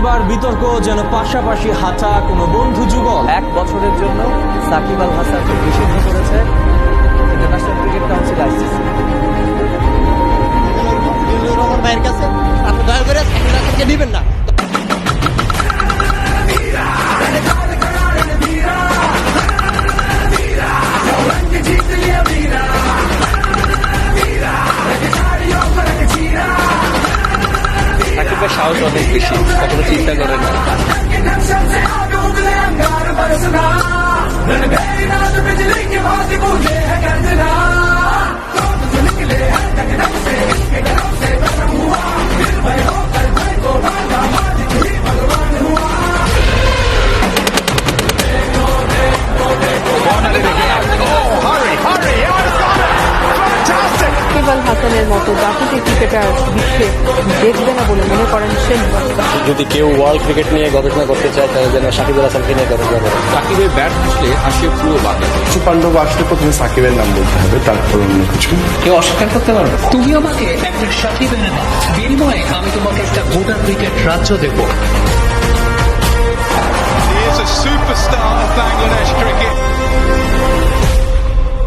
এবার বিতর্ক যেন পাশাপাশি হাঁটা কোনো বন্ধু যুগল। 1 বছরের জন্য সাকিব আল হাসানকে নিষিদ্ধ করেছে international cricket council ICC. Rahman ভাইয়ের কাছে আপনি দয়া করে সাকিব আল হাসানকে দিবেন না। সাকিবের সাহস অনেক বেশি, কখনো চিন্তা করে না। সাকিব আল হাসানের মতো জাতীয় ক্রিকেটার বিশ্বে দেখবে না বলে মনে করেন শেখ বাদশা। যদি কেউ ওয়ার্ল্ড ক্রিকেট নিয়ে গবেষণা করতে চায় তাহলে যেন সাকিব আল হাসানকে নিয়ে গবেষণা করে। সাকিবের ব্যাট আসলে আসে পুরো বাংলা। কিছু পাণ্ডব আসলে প্রথমে সাকিবের নাম বলতে হবে, তারপর অন্য কিছু। কেউ অস্বীকার করতে পারবে? তুমি আমাকে একটা সাকিব এনে দাও, বিনিময়ে আমি তোমাকে একটা ভোটার ক্রিকেট রাজ্য দেবো।